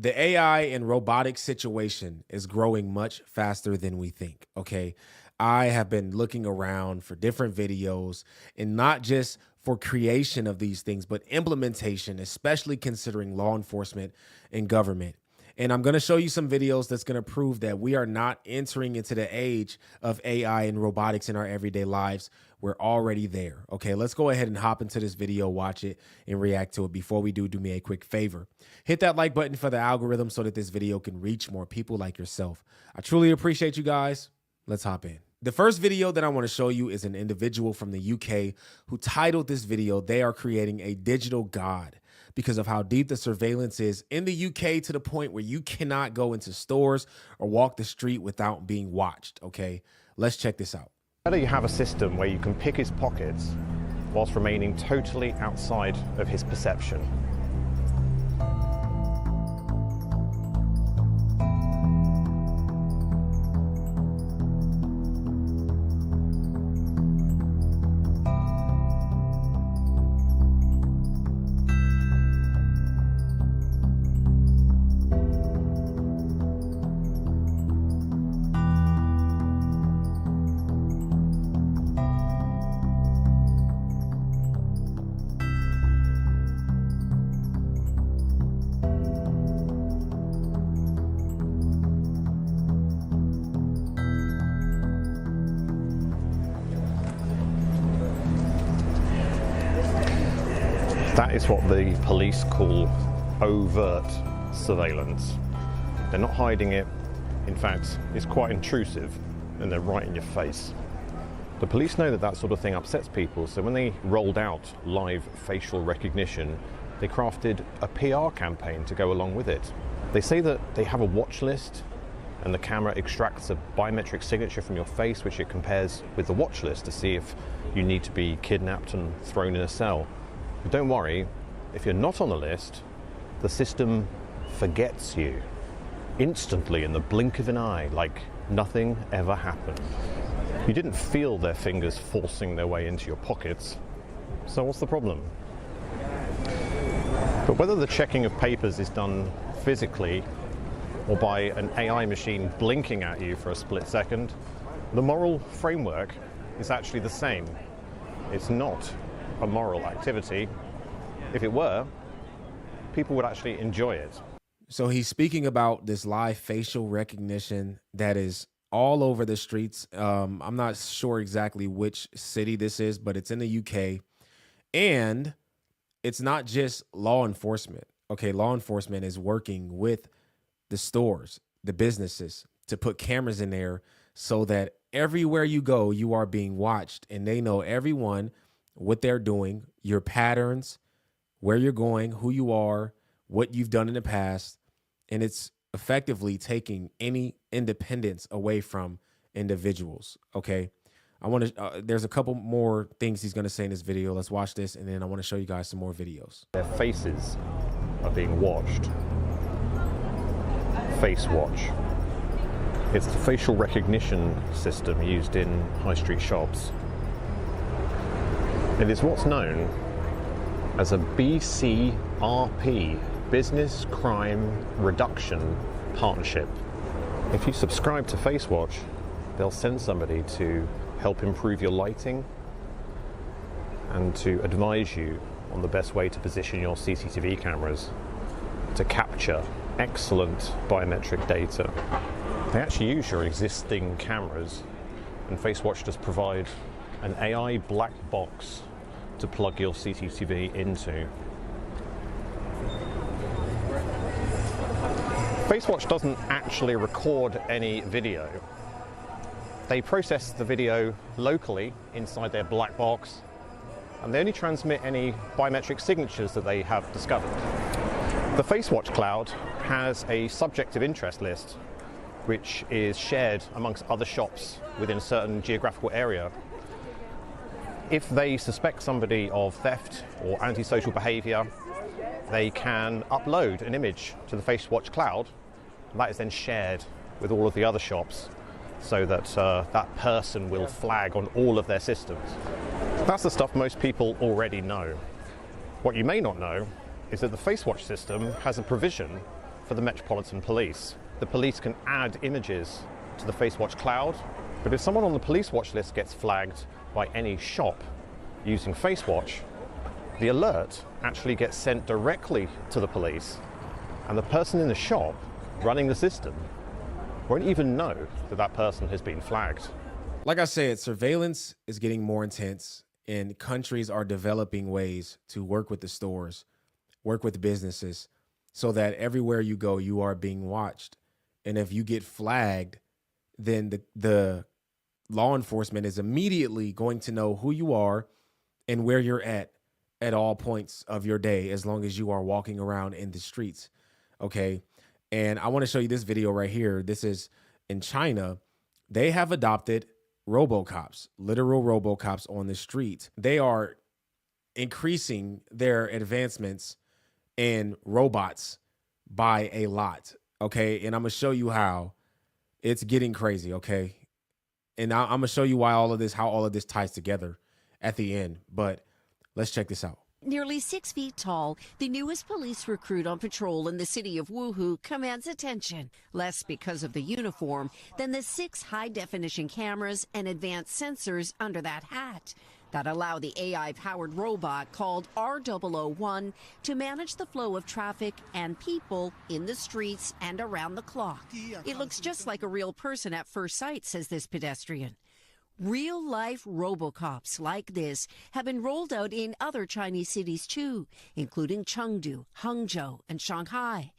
The AI and robotics situation is growing much faster than we think, okay? I have been looking around for different videos, and not just for creation of these things, but implementation, especially considering law enforcement and government. And I'm going to show you some videos that's going to prove that we are not entering into the age of AI and robotics in our everyday lives. We're already there. Okay, let's go ahead and hop into this video, watch it, and react to it. Before we do me a quick favor. Hit that like button for the algorithm so that this video can reach more people like yourself. I truly appreciate you guys. Let's hop in. The first video that I want to show you is an individual from the UK who titled this video, "They are creating a digital god," because of how deep the surveillance is in the UK, to the point where you cannot go into stores or walk the street without being watched. Okay, let's check this out. How do you have a system where you can pick his pockets whilst remaining totally outside of his perception? That is what the police call overt surveillance. They're not hiding it. In fact, it's quite intrusive, and they're right in your face. The police know that that sort of thing upsets people, so when they rolled out live facial recognition, they crafted a PR campaign to go along with it. They say that they have a watch list, and the camera extracts a biometric signature from your face, which it compares with the watch list to see if you need to be kidnapped and thrown in a cell. But don't worry, if you're not on the list, the system forgets you instantly in the blink of an eye, like nothing ever happened. You didn't feel their fingers forcing their way into your pockets, so what's the problem? But whether the checking of papers is done physically or by an AI machine blinking at you for a split second, the moral framework is actually the same. It's not a moral activity. If it were, people would actually enjoy it. So he's speaking about this live facial recognition that is all over the streets. I'm not sure exactly which city this is, but it's in the UK. And it's not just law enforcement. Okay, law enforcement is working with the stores, the businesses, to put cameras in there so that everywhere you go, you are being watched, and they know everyone, what they're doing, your patterns, where you're going, who you are, what you've done in the past. And it's effectively taking any independence away from individuals. Okay. There's a couple more things he's going to say in this video. Let's watch this, and then I want to show you guys some more videos. Their faces are being watched. Face watch. It's the facial recognition system used in high street shops. It is what's known as a BCRP, Business Crime Reduction Partnership. If you subscribe to FaceWatch, they'll send somebody to help improve your lighting and to advise you on the best way to position your CCTV cameras to capture excellent biometric data. They actually use your existing cameras, and FaceWatch does provide an AI black box to plug your CCTV into. FaceWatch doesn't actually record any video. They process the video locally inside their black box, and they only transmit any biometric signatures that they have discovered. The FaceWatch cloud has a subject of interest list, which is shared amongst other shops within a certain geographical area. If they suspect somebody of theft or antisocial behavior, they can upload an image to the FaceWatch cloud, and that is then shared with all of the other shops so that that person will flag on all of their systems. That's the stuff most people already know. What you may not know is that the FaceWatch system has a provision for the Metropolitan Police. The police can add images to the FaceWatch cloud, but if someone on the police watch list gets flagged by any shop using FaceWatch, the alert actually gets sent directly to the police, and the person in the shop running the system won't even know that that person has been flagged. Like I said, surveillance is getting more intense, and countries are developing ways to work with the stores, work with businesses, so that everywhere you go, you are being watched. And if you get flagged, then the law enforcement is immediately going to know who you are and where you're at all points of your day, as long as you are walking around in the streets. Okay. And I want to show you this video right here. This is in China. They have adopted robocops, literal robocops on the street. They are increasing their advancements in robots by a lot. Okay. And I'm going to show you how it's getting crazy. Okay. And I'm going to show you how all of this ties together at the end. But let's check this out. Nearly 6 feet tall, the newest police recruit on patrol in the city of Wuhu commands attention, less because of the uniform than the 6 high-definition cameras and advanced sensors under that hat that allow the AI-powered robot called R001 to manage the flow of traffic and people in the streets and around the clock. It looks just like a real person at first sight, says this pedestrian. Real-life robocops like this have been rolled out in other Chinese cities too, including Chengdu, Hangzhou, and Shanghai.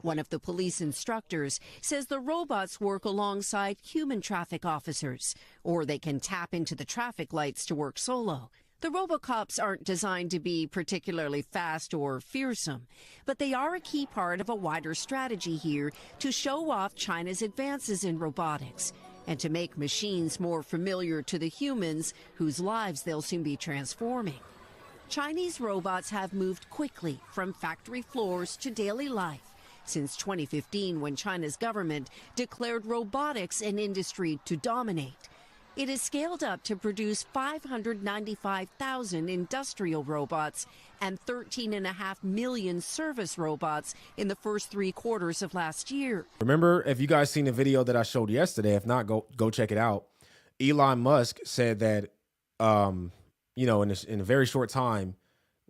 One of the police instructors says the robots work alongside human traffic officers, or they can tap into the traffic lights to work solo. The robocops aren't designed to be particularly fast or fearsome, but they are a key part of a wider strategy here to show off China's advances in robotics and to make machines more familiar to the humans whose lives they'll soon be transforming. Chinese robots have moved quickly from factory floors to daily life since 2015, when China's government declared robotics an industry to dominate. It has scaled up to produce 595,000 industrial robots and 13.5 million service robots in the first 3 quarters of last year. Remember, if you guys seen the video that I showed yesterday, if not, go check it out. Elon Musk said that, you know, in a very short time,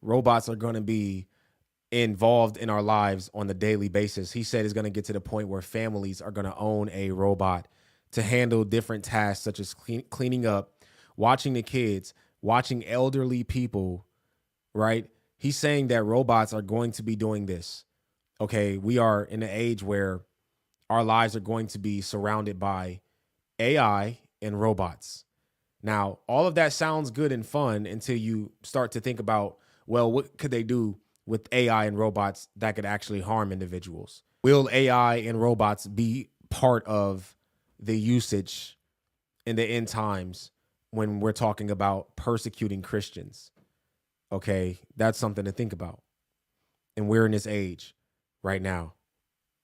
robots are going to be involved in our lives on a daily basis. He said it's going to get to the point where families are going to own a robot to handle different tasks, such as cleaning up, watching the kids, watching elderly people, right? He's saying that robots are going to be doing this. Okay, we are in an age where our lives are going to be surrounded by AI and robots. Now, all of that sounds good and fun until you start to think about, well, what could they do with AI and robots that could actually harm individuals? Will AI and robots be part of the usage in the end times when we're talking about persecuting Christians? Okay, that's something to think about. And we're in this age right now.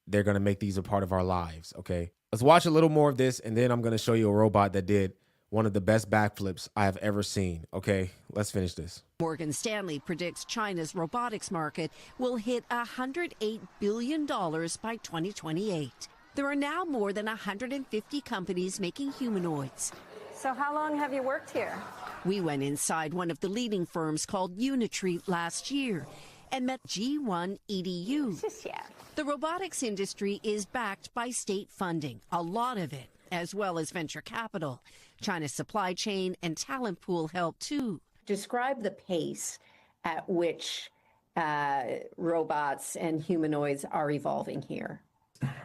They're going to make these a part of our lives, okay? Let's watch a little more of this, and then I'm going to show you a robot that did one of the best backflips I have ever seen, okay? Let's finish this. Morgan Stanley predicts China's robotics market will hit $108 billion by 2028. There are now more than 150 companies making humanoids. So how long have you worked here? We went inside one of the leading firms called Unitreat last year and met G1 EDU. The robotics industry is backed by state funding, a lot of it, as well as venture capital. China's supply chain and talent pool help too. Describe the pace at which robots and humanoids are evolving here.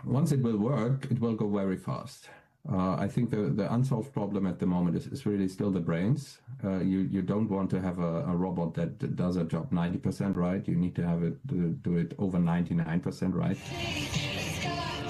Once it will work, it will go very fast. I think the unsolved problem at the moment is really still the brains. You don't want to have a robot that does a job 90% right. You need to have it do it over 99% right.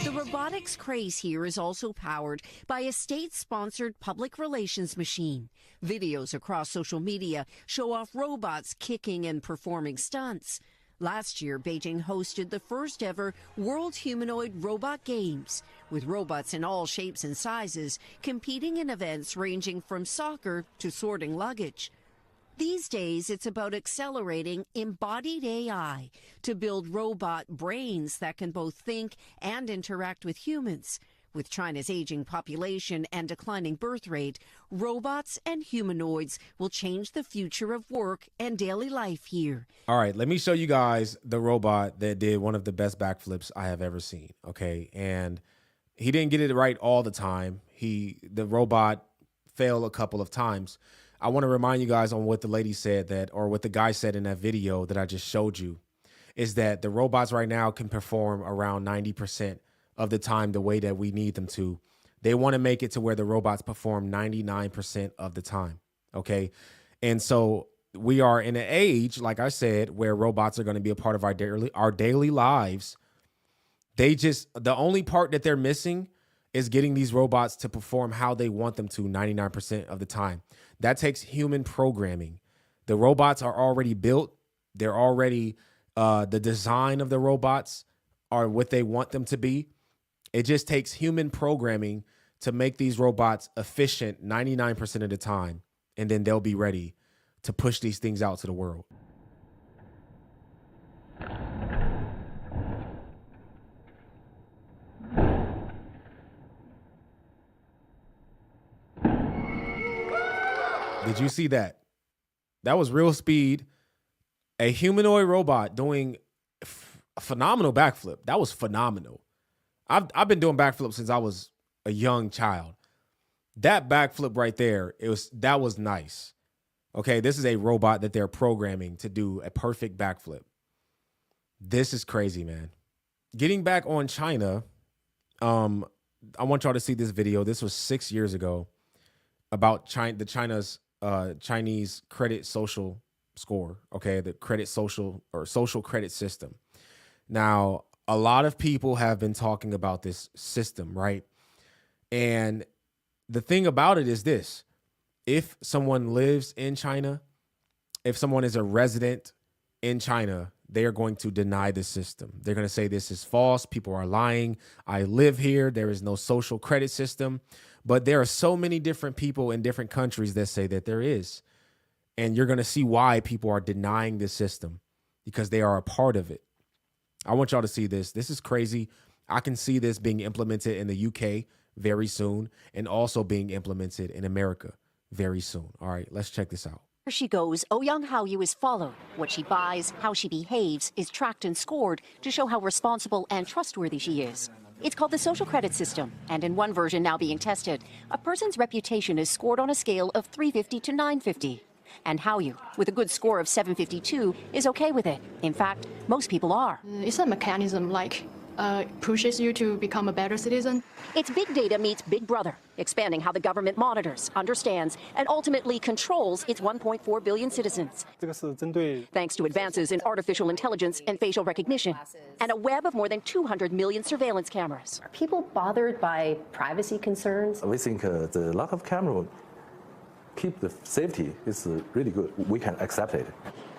The robotics craze here is also powered by a state-sponsored public relations machine. Videos across social media show off robots kicking and performing stunts. Last year, Beijing hosted the first ever World Humanoid Robot Games, with robots in all shapes and sizes competing in events ranging from soccer to sorting luggage. These days, it's about accelerating embodied AI to build robot brains that can both think and interact with humans. With China's aging population and declining birth rate, robots and humanoids will change the future of work and daily life here. All right, let me show you guys the robot that did one of the best backflips I have ever seen, okay? And he didn't get it right all the time. The robot failed a couple of times. I want to remind you guys on what the lady said or what the guy said in that video that I just showed you, is that the robots right now can perform around 90% of the time the way that we need them to. They want to make it to where the robots perform 99% of the time, okay? And so we are in an age, like I said, where robots are going to be a part of our daily lives. The only part that they're missing is getting these robots to perform how they want them to 99% of the time. That takes human programming. The robots are already built. They're already, the design of the robots are what they want them to be. It just takes human programming to make these robots efficient 99% of the time, and then they'll be ready to push these things out to the world. Did you see that? That was real speed. A humanoid robot doing a phenomenal backflip. That was phenomenal. I've been doing backflips since I was a young child. That backflip right there, that was nice. Okay, this is a robot that they're programming to do a perfect backflip. This is crazy, man. Getting back on China, I want y'all to see this video. This was 6 years ago about China's Chinese credit social score. Okay, the credit social credit system. Now, a lot of people have been talking about this system, right? And the thing about it is this: if someone lives in China, if someone is a resident in China, they are going to deny the system. They're going to say this is false. People are lying. I live here. There is no social credit system. But there are so many different people in different countries that say that there is. And you're going to see why people are denying this system, because they are a part of it. I want y'all to see this. This is crazy. I can see this being implemented in the UK very soon, and also being implemented in America very soon. All right, let's check this out. Where she goes, Ouyang Haoyu is followed. What she buys, how she behaves is tracked and scored to show how responsible and trustworthy she is. It's called the social credit system, and in one version now being tested, a person's reputation is scored on a scale of 350 to 950. And Haoyu, with a good score of 752, is okay with it. In fact, most people are. It's a mechanism like pushes you to become a better citizen. It's big data meets Big Brother, expanding how the government monitors, understands, and ultimately controls its 1.4 billion citizens. Thanks to advances in artificial intelligence and facial recognition, and a web of more than 200 million surveillance cameras. Are people bothered by privacy concerns? We think the lack of camera keep the safety is really good. We can accept it.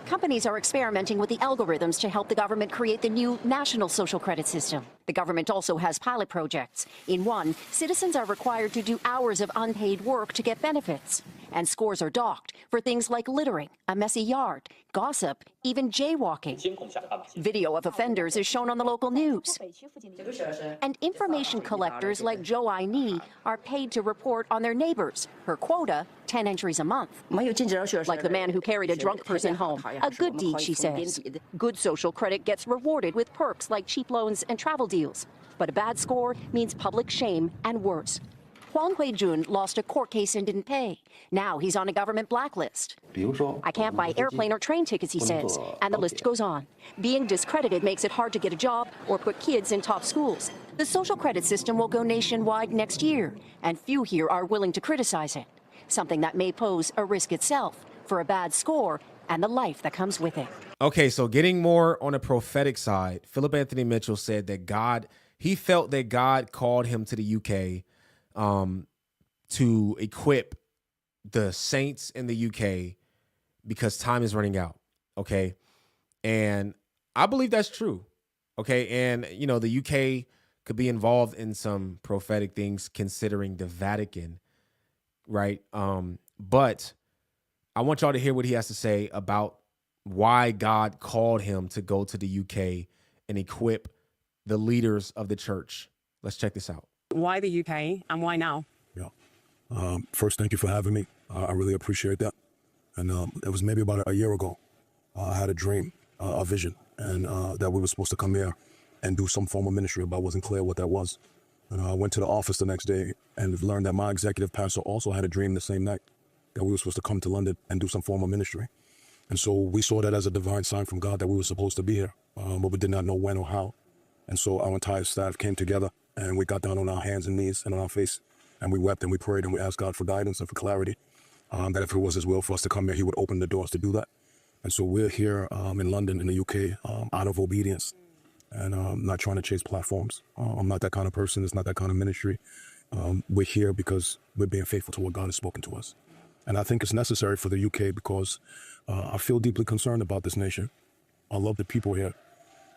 Companies are experimenting with the algorithms to help the government create the new national social credit system. The government also has pilot projects. In one, citizens are required to do hours of unpaid work to get benefits. And scores are docked for things like littering, a messy yard, gossip, even jaywalking. Video of offenders is shown on the local news. And information collectors like Zhou Ai are paid to report on their neighbors. Her quota, 10 entries a month. Like the man who carried a drunk person home. A good deed, she says. Good social credit gets rewarded with perks like cheap loans and travel deals. But a bad score means public shame and worse. Huang Huijun lost a court case and didn't pay. Now he's on a government blacklist. I can't buy airplane or train tickets, he says, and the list goes on. Being discredited makes it hard to get a job or put kids in top schools. The social credit system will go nationwide next year, and few here are willing to criticize it. Something that may pose a risk itself for a bad score and the life that comes with it. Okay, so getting more on a prophetic side, Philip Anthony Mitchell said that he felt that God called him to the UK to equip the saints in the UK because time is running out. Okay. And I believe that's true. Okay. And, you know, the UK could be involved in some prophetic things considering the Vatican. Right. But I want y'all to hear what he has to say about why God called him to go to the UK and equip the leaders of the church. Let's check this out. Why the UK and why now? Yeah. First, thank you for having me. I really appreciate that. And it was maybe about a year ago. I had a dream, a vision, and that we were supposed to come here and do some form of ministry, but I wasn't clear what that was. And I went to the office the next day and learned that my executive pastor also had a dream the same night that we were supposed to come to London and do some form of ministry. And so we saw that as a divine sign from God that we were supposed to be here, but we did not know when or how. And so our entire staff came together and we got down on our hands and knees and on our face, and we wept and we prayed and we asked God for guidance and for clarity, that if it was his will for us to come here, he would open the doors to do that. And so we're here in London, in the UK, out of obedience, and not trying to chase platforms. I'm not that kind of person. It's not that kind of ministry. We're here because we're being faithful to what God has spoken to us. And I think it's necessary for the UK because I feel deeply concerned about this nation. I love the people here.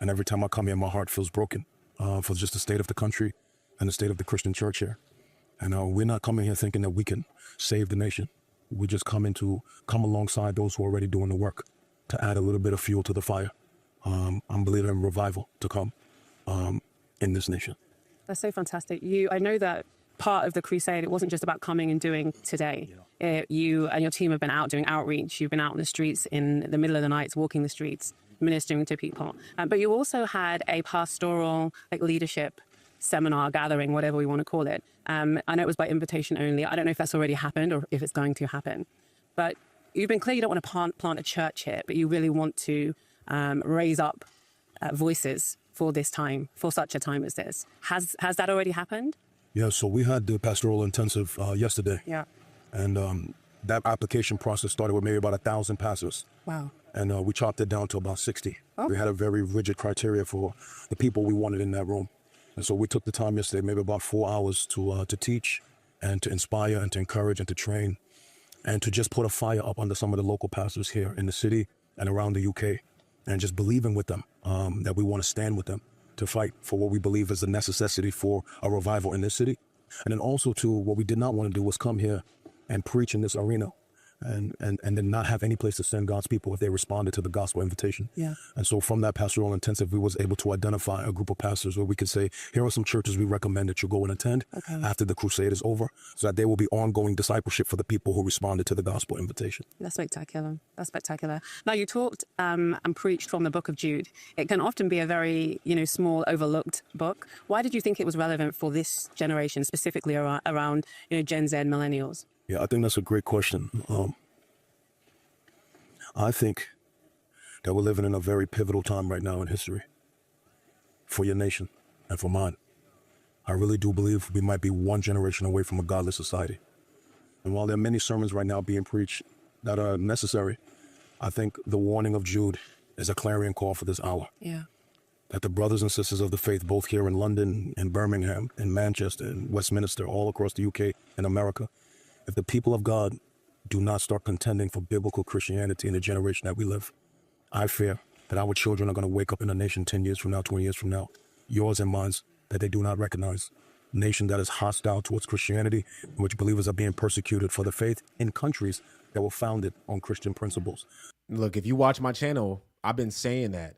And every time I come here, my heart feels broken for just the state of the country and the state of the Christian church here. And we're not coming here thinking that we can save the nation. We're just coming to come alongside those who are already doing the work to add a little bit of fuel to the fire. I'm believing in revival to come in this nation. That's so fantastic. I know that part of the crusade, it wasn't just about coming and doing today. You and your team have been out doing outreach. You've been out in the streets in the middle of the nights, walking the streets, ministering to people. But you also had a pastoral leadership seminar, gathering, whatever we want to call it. I know it was by invitation only. I don't know if that's already happened or if it's going to happen. But you've been clear you don't want to plant a church here, but you really want to raise up voices for this time, for such a time as this. Has that already happened? Yeah, so we had the pastoral intensive yesterday. Yeah. And that application process started with maybe about 1,000 pastors. Wow. And we chopped it down to about 60. Oh. We had a very rigid criteria for the people we wanted in that room. And so we took the time yesterday, maybe about 4 hours to teach and to inspire and to encourage and to train and to just put a fire up under some of the local pastors here in the city and around the UK, and just believing with them that we want to stand with them to fight for what we believe is the necessity for a revival in this city. And then also too, what we did not want to do was come here and preach in this arena and then not have any place to send God's people if they responded to the gospel invitation. Yeah. And so from that pastoral intensive, we was able to identify a group of pastors where we could say, here are some churches we recommend that you go and attend after the crusade is over, so that there will be ongoing discipleship for the people who responded to the gospel invitation. That's spectacular. That's spectacular. Now, you talked and preached from the book of Jude. It can often be a very, small, overlooked book. Why did you think it was relevant for this generation, specifically around Gen Z, millennials? Yeah, I think that's a great question. I think that we're living in a very pivotal time right now in history for your nation and for mine. I really do believe we might be one generation away from a godless society. And while there are many sermons right now being preached that are necessary, I think the warning of Jude is a clarion call for this hour. Yeah. That the brothers and sisters of the faith, both here in London, in Birmingham, in Manchester, in Westminster, all across the UK and America, if the people of God do not start contending for biblical Christianity in the generation that we live, I fear that our children are going to wake up in a nation 10 years from now, 20 years from now, yours and mine, that they do not recognize. A nation that is hostile towards Christianity, in which believers are being persecuted for the faith in countries that were founded on Christian principles. Look, if you watch my channel, I've been saying that.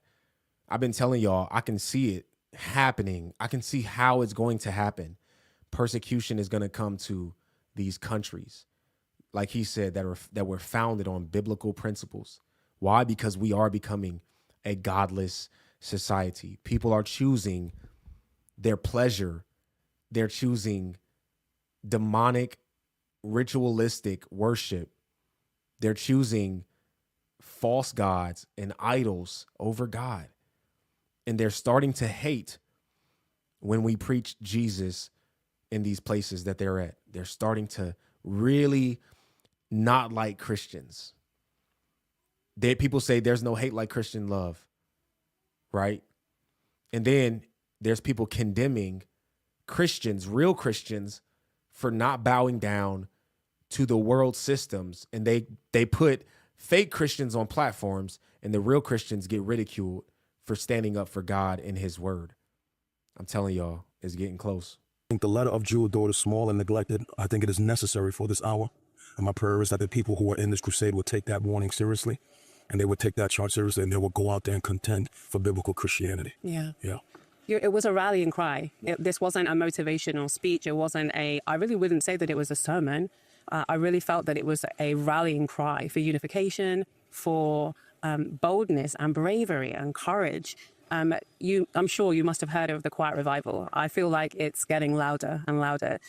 I've been telling y'all, I can see it happening. I can see how it's going to happen. Persecution is going to come to these countries, like he said, that were founded on biblical principles. Why? Because we are becoming a godless society. People are choosing their pleasure. They're choosing demonic, ritualistic worship. They're choosing false gods and idols over God. And they're starting to hate when we preach Jesus in these places that they're at. They're starting to really not like Christians. People say there's no hate like Christian love, right? And then there's people condemning Christians, real Christians, for not bowing down to the world systems. And they put fake Christians on platforms, and the real Christians get ridiculed for standing up for God and his word. I'm telling y'all, it's getting close. I think the letter of Jude, though it is small and neglected, I think it is necessary for this hour. And my prayer is that the people who are in this crusade would take that warning seriously, and they would take that charge seriously, and they would go out there and contend for biblical Christianity. Yeah. Yeah. It was a rallying cry. This wasn't a motivational speech. It wasn't I really wouldn't say that it was a sermon. I really felt that it was a rallying cry for unification, for boldness and bravery and courage. I'm sure you must have heard of the Quiet Revival. I feel like it's getting louder and louder.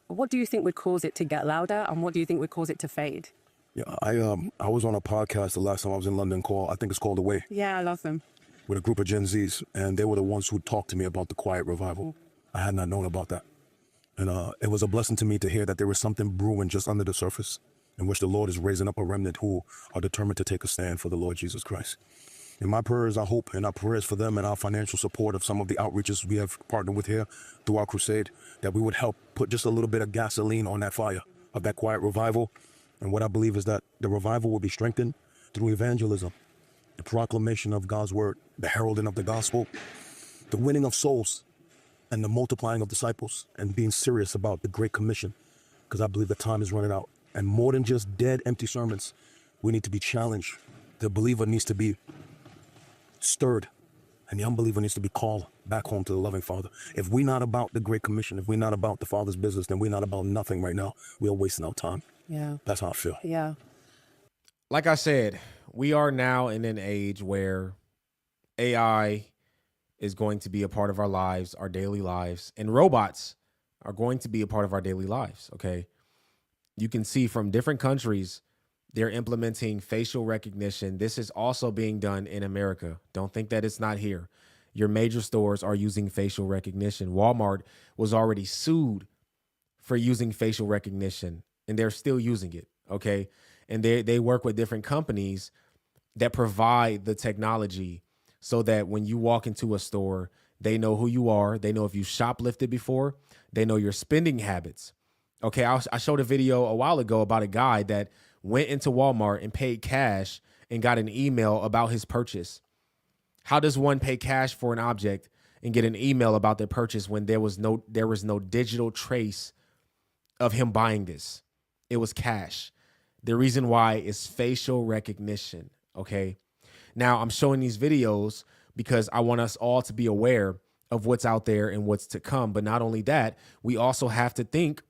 What do you think would cause it to get louder, and what do you think would cause it to fade? Yeah, I was on a podcast the last time I was in London I think it's called Away. Yeah, I love them. With a group of Gen Zs, and they were the ones who talked to me about the Quiet Revival. I had not known about that. And it was a blessing to me to hear that there was something brewing just under the surface, in which the Lord is raising up a remnant who are determined to take a stand for the Lord Jesus Christ. In my prayers, I hope, and our prayers for them and our financial support of some of the outreaches we have partnered with here through our crusade, that we would help put just a little bit of gasoline on that fire of that Quiet Revival. And what I believe is that the revival will be strengthened through evangelism, the proclamation of God's word, the heralding of the gospel, the winning of souls, and the multiplying of disciples, and being serious about the Great Commission, because I believe the time is running out. And more than just dead, empty sermons, we need to be challenged. The believer needs to be stirred, and the unbeliever needs to be called back home to the loving Father. If we're not about the Great Commission, if we're not about the Father's business, then we're not about nothing right now. We're wasting our time. Yeah. That's how I feel. Yeah. Like I said, we are now in an age where AI is going to be a part of our lives, our daily lives, and robots are going to be a part of our daily lives, okay? You can see from different countries, they're implementing facial recognition. This is also being done in America. Don't think that it's not here. Your major stores are using facial recognition. Walmart was already sued for using facial recognition, and they're still using it, okay? And they work with different companies that provide the technology so that when you walk into a store, they know who you are. They know if you shoplifted before. They know your spending habits. Okay, I showed a video a while ago about a guy that went into Walmart and paid cash and got an email about his purchase. How does one pay cash for an object and get an email about their purchase when there was no digital trace of him buying this? It was cash. The reason why is facial recognition, okay? Now, I'm showing these videos because I want us all to be aware of what's out there and what's to come. But not only that, we also have to think,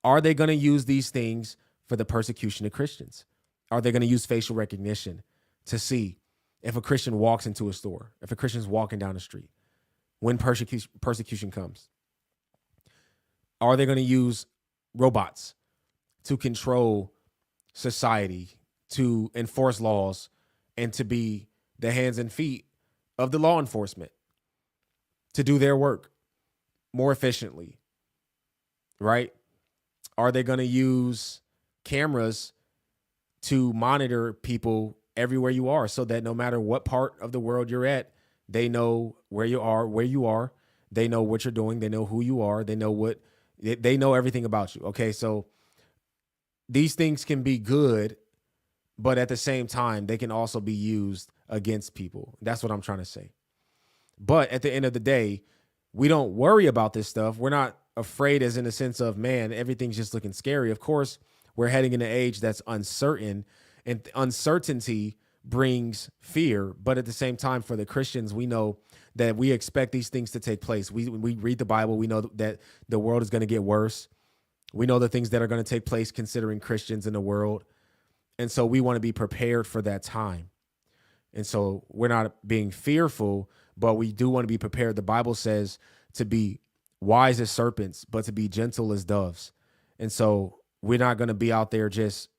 are they going to use these things for the persecution of Christians? Are they going to use facial recognition to see if a Christian walks into a store, if a Christian's walking down the street, when persecution comes? Are they going to use robots to control society, to enforce laws, and to be the hands and feet of the law enforcement, to do their work more efficiently, right? Are they going to use cameras to monitor people everywhere you are so that no matter what part of the world you're at, they know where you are, they know what you're doing, they know who you are, they know everything about you. Okay, so these things can be good, but at the same time, they can also be used against people. That's what I'm trying to say. But at the end of the day, we don't worry about this stuff. We're not afraid as in the sense of, man, everything's just looking scary. Of course, we're heading in an age that's uncertain, and uncertainty brings fear. But at the same time, for the Christians, we know that we expect these things to take place. We read the Bible. We know that the world is going to get worse. We know the things that are going to take place considering Christians in the world. And so we want to be prepared for that time. And so we're not being fearful, but we do want to be prepared. The Bible says to be wise as serpents, but to be gentle as doves. And so we're not going to be out there just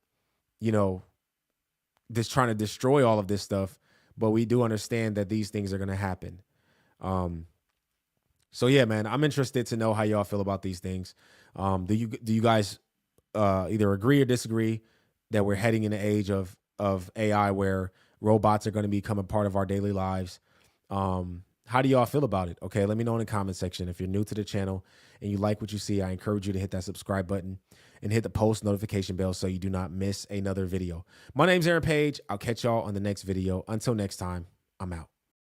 trying to destroy all of this stuff, but we do understand that these things are going to happen. So yeah, man, I'm interested to know how y'all feel about these things. Do you guys either agree or disagree that we're heading in an age of AI where robots are going to become a part of our daily lives? How do y'all feel about it? Okay, let me know in the comment section. If you're new to the channel and you like what you see, I encourage you to hit that subscribe button and hit the post notification bell so you do not miss another video. My name's Aaron Page. I'll catch y'all on the next video. Until next time, I'm out.